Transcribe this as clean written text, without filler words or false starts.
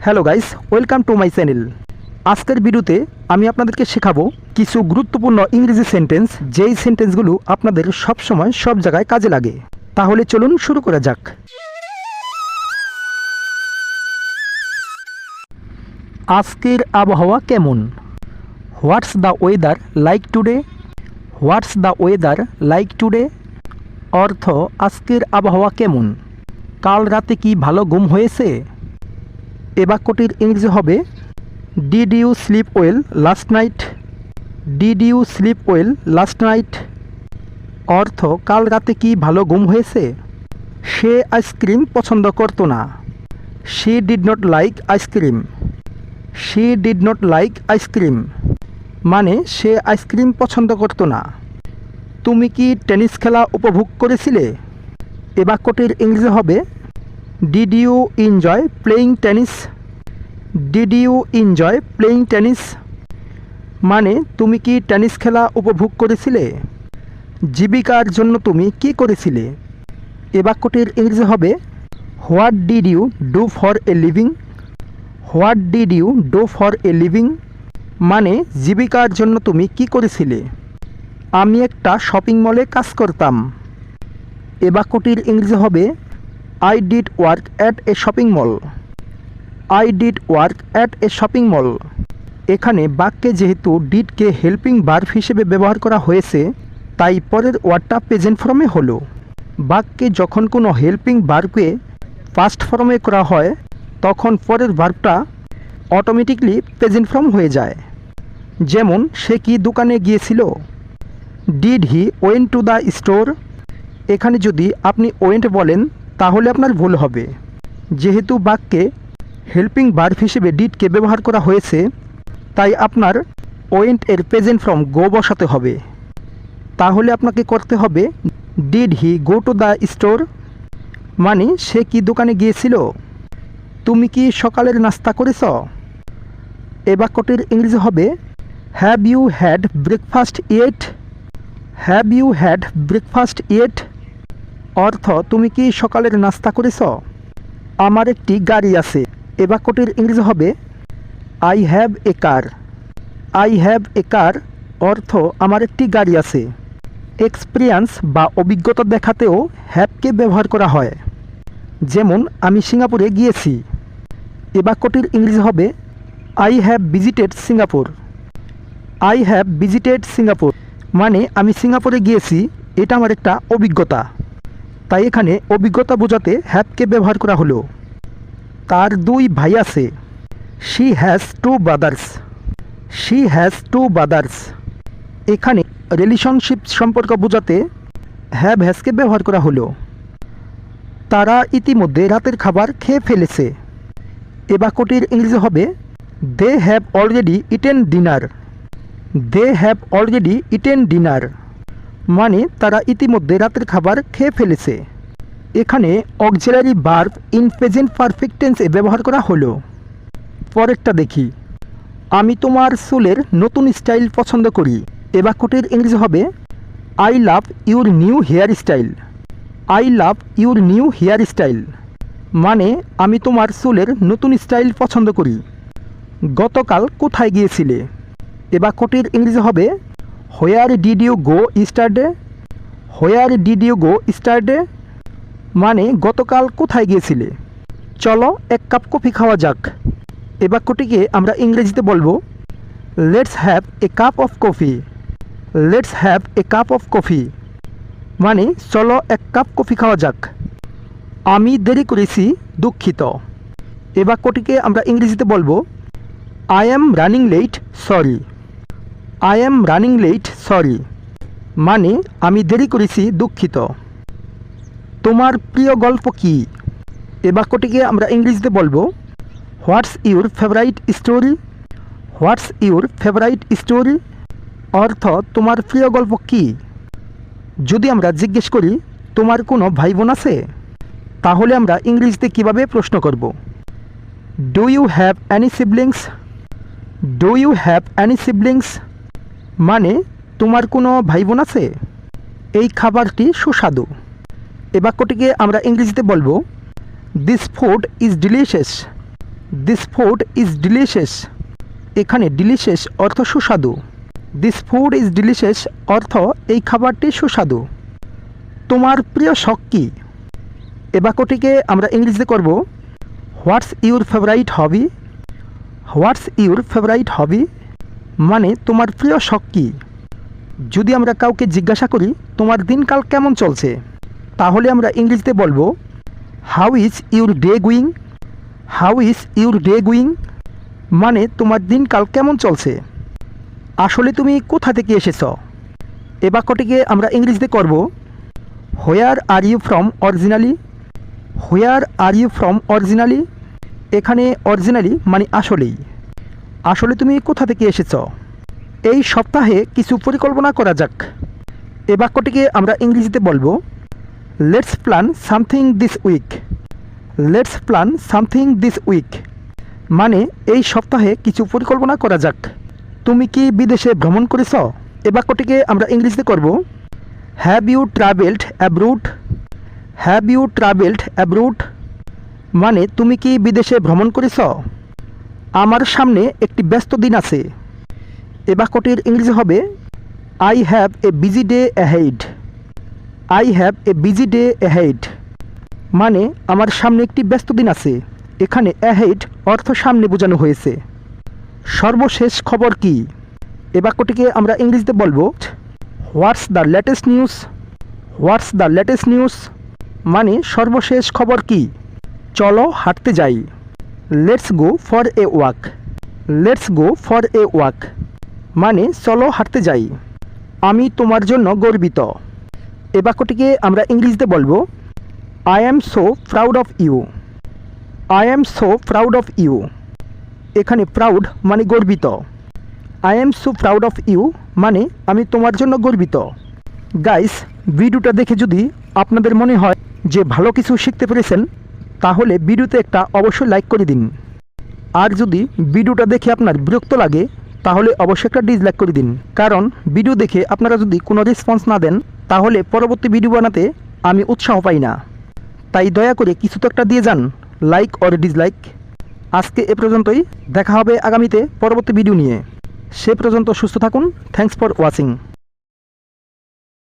Hello guys, welcome to my channel. আজকের ভিডিওতে আমি আপনাদেরকে শেখাবো কিছু গুরুত্বপূর্ণ ইংরেজি সেন্টেন্স, যেই সেন্টেন্সগুলো আপনাদের সব সময় সব জায়গায় কাজে লাগে। তাহলে চলুন শুরু করা যাক। আজকের আবহাওয়া কেমন? What's the weather like today? What's the weather like today অর্থ আজকের আবহাওয়া কেমন? কাল রাতে কি ভালো ঘুম হয়েছে? এ বাক্যটির ইংরেজি হবে did you sleep well last night? Did you sleep well last night অর্থ কাল রাতে কি ভালো ঘুম হয়েছে? সে আইসক্রিম পছন্দ করতো না। She did not like ice cream. She did not like ice cream মানে সে আইসক্রিম পছন্দ করতো না। তুমি কি টেনিস খেলা উপভোগ করেছিলে? এ বাক্যটির ইংরেজি হবে did you enjoy playing tennis? Did you enjoy playing tennis মানে তুমি কি টেনিস খেলা উপভোগ করেছিলে? জীবিকার জন্য তুমি কি করেছিলে? এ বাক্যটির ইংরেজি হবে what did you do for a living? What did you do for a living মানে জীবিকার জন্য তুমি কি করেছিলে? আমি একটা শপিং মলে কাজ করতাম। এ বাক্যটির ইংরেজি হবে I did work at a shopping mall. I did work at a shopping mall এখানে বাক্যে যেহেতু ডিডকে হেল্পিং ভার্ব হিসেবে ব্যবহার করা হয়েছে, তাই পরের ওয়ার্ডটা প্রেজেন্ট ফর্মে হলো। বাক্যে যখন কোনো হেল্পিং ভার্বকে পাস্ট ফর্মে করা হয়, তখন পরের ভার্বটা অটোমেটিকলি প্রেজেন্ট ফর্ম হয়ে যায়। যেমন সে কি দোকানে গিয়েছিল? Did he went to the store? এখানে যদি আপনি ওয়েন্ট বলেন তাহলে আপনার ভুল হবে। যেহেতু বাক্যে হেল্পিং ভার্ব হিসেবে ডিডকে ব্যবহার করা হয়েছে, তাই আপনার ওয়েন্ট এর প্রেজেন্ট ফর্ম গো বসাতে হবে। তাহলে আপনাকে করতে হবে did he go to the store মানে সে কি দোকানে গিয়েছিল? তুমি কি সকালের নাস্তা করেছ? এ বাক্যটির ইংরেজি হবে have you had breakfast yet? Have you had breakfast yet অর্থ তুমি কি সকালের নাস্তা করেছ? আমার একটি গাড়ি আছে। এ বাক্যটির ইংরেজি হবে I have a car. I have a car অর্থ আমার একটি গাড়ি আছে। এক্সপিরিয়েন্স বা অভিজ্ঞতা দেখাতেও হ্যাভকে ব্যবহার করা হয়। যেমন আমি সিঙ্গাপুরে গিয়েছি। এ বাক্যটির ইংরেজি হবে I have visited Singapore. I have visited Singapore মানে আমি সিঙ্গাপুরে গিয়েছি, এটা আমার একটা অভিজ্ঞতা। তাই এখানে অভিজ্ঞতা বোঝাতে হ্যাভকে ব্যবহার করা হলো। তার দুই ভাই আছে। She has to brothers. She has to brothers এখানে রিলেশনশিপ সম্পর্ক বোঝাতে হ্যাভ হ্যাজকে ব্যবহার করা হলো। তারা ইতিমধ্যে রাতের খাবার খেয়ে ফেলেছে। এ বাক্যটির ইংরেজি হবে they have already eaten dinner. They have already eaten dinner মানে তারা ইতিমধ্যে রাতের খাবার খেয়ে ফেলেছে। এখানে auxiliary verb in present perfect টেন্সে ব্যবহার করা হলো। পরেরটা দেখি। আমি তোমার চুলের নতুন স্টাইল পছন্দ করি। এ বাক্যটির ইংরেজি হবে I love your new hairstyle. I love your new hairstyle মানে আমি তোমার চুলের নতুন স্টাইল পছন্দ করি। গতকাল কোথায় গিয়েছিলে? এ বাক্যটির ইংরেজি হবে where did you go yesterday? Where did you go yesterday মানে গতকাল কোথায় গিয়েছিলে? চলো এক কাপ কফি খাওয়া যাক। এ বাক্যটিকে আমরা ইংরেজিতে বলবো let's have a cup of coffee. Let's have a cup of coffee মানে চলো এক কাপ কফি খাওয়া যাক। আমি দেরি করেছি, দুঃখিত। এ বাক্যটিকে আমরা ইংরেজিতে বলবো I am running late, sorry. I am running late, sorry মানে আমি দেরি করেছি, দুঃখিত। তোমার প্রিয় গল্প কি? এ বাক্যটিকে আমরা ইংরেজিতে বলবো হোয়াটস your favourite story? What's your favourite story অর্থ তোমার প্রিয় গল্প কি? যদি আমরা জিজ্ঞেস করি তোমার কোনো ভাই বোন আছে, তাহলে আমরা ইংরেজিতে কিভাবে প্রশ্ন করব? Do you have any siblings? Do you have any siblings মানে তোমার কোনো ভাই বোন আছে? এই খাবারটি সুস্বাদু। এ বাক্যটিকে আমরা ইংরেজিতে বলবো this food is delicious. This food is delicious. এখানে ডিলিশিয়াস অর্থ সুস্বাদু। দিস ফুড ইজ ডিলিশিয়াস অর্থ এই খাবারটি সুস্বাদু। তোমার প্রিয় শখ কী? এ বাক্যটিকে আমরা ইংরেজিতে করব what's your favourite hobby. What's your favourite hobby মানে তোমার প্রিয় শখ কী। যদি আমরা কাউকে জিজ্ঞাসা করি তোমার দিনকাল কেমন চলছে, তাহলে আমরা ইংরেজিতে বলবো how is your day going. How is your day going মানে তোমার দিনকাল কেমন চলছে। আসলে তুমি কোথা থেকে এসেছ? এ বাক্যটিকে আমরা ইংরেজিতে করব where are you from originally. Where are you from originally এখানে অরিজিনালি মানে আসলেই। আসলে তুমি কোথা থেকে এসেছ? এই সপ্তাহে কিছু পরিকল্পনা করা যাক। এ বাক্যটিকে আমরা ইংরেজিতে বলবো let's plan something this week. Let's plan something this week মানে এই সপ্তাহে কিছু পরিকল্পনা করা যাক। তুমি কি বিদেশে ভ্রমণ করেছ? এ বাক্যটিকে আমরা ইংরেজিতে করব have you travelled abroad. Have you travelled abroad মানে তুমি কি বিদেশে ভ্রমণ করেছ? আমার সামনে একটি ব্যস্ত দিন আছে। এ বাক্যটির ইংরেজি হবে I have A busy day ahead. I have A busy day ahead মানে আমার সামনে একটি ব্যস্ত দিন আছে। এখানে অ্যাহেড অর্থ সামনে বোঝানো হয়েছে। সর্বশেষ খবর কি? এ বাক্যটিকে আমরা ইংরেজিতে বলবো what's the latest news. What's the latest news মানে সর্বশেষ খবর কি। চলো হাঁটতে যাই। Let's go for a walk. Let's go for a walk মানে চলো হাঁটতে যাই। আমি তোমার জন্য গর্বিত। এ বাক্যটিকে আমরা ইংরেজিতে বলবো I am so proud of you. I am so proud of you এখানে প্রাউড মানে গর্বিত। I am so proud of you মানে আমি তোমার জন্য গর্বিত। গাইস, ভিডিওটা দেখে যদি আপনাদের মনে হয় যে ভালো কিছু শিখতে পেরেছেন, তাহলে ভিডিওতে একটা অবশ্যই লাইক করে দিন। আর যদি ভিডিওটা দেখে আপনার বিরক্ত লাগে, তাহলে অবশ্যই একটা ডিসলাইক করে দিন। কারণ ভিডিও দেখে আপনারা যদি কোনো রেসপন্স না দেন, তাহলে পরবর্তী ভিডিও বানাতে আমি উৎসাহ পাই না। তাই দয়া করে কিছু তো একটা দিয়ে যান, লাইক অর ডিসলাইক। আজকে এ পর্যন্তই, দেখা হবে আগামীতে পরবর্তী ভিডিও নিয়ে। সে পর্যন্ত সুস্থ থাকুন। Thanks for watching.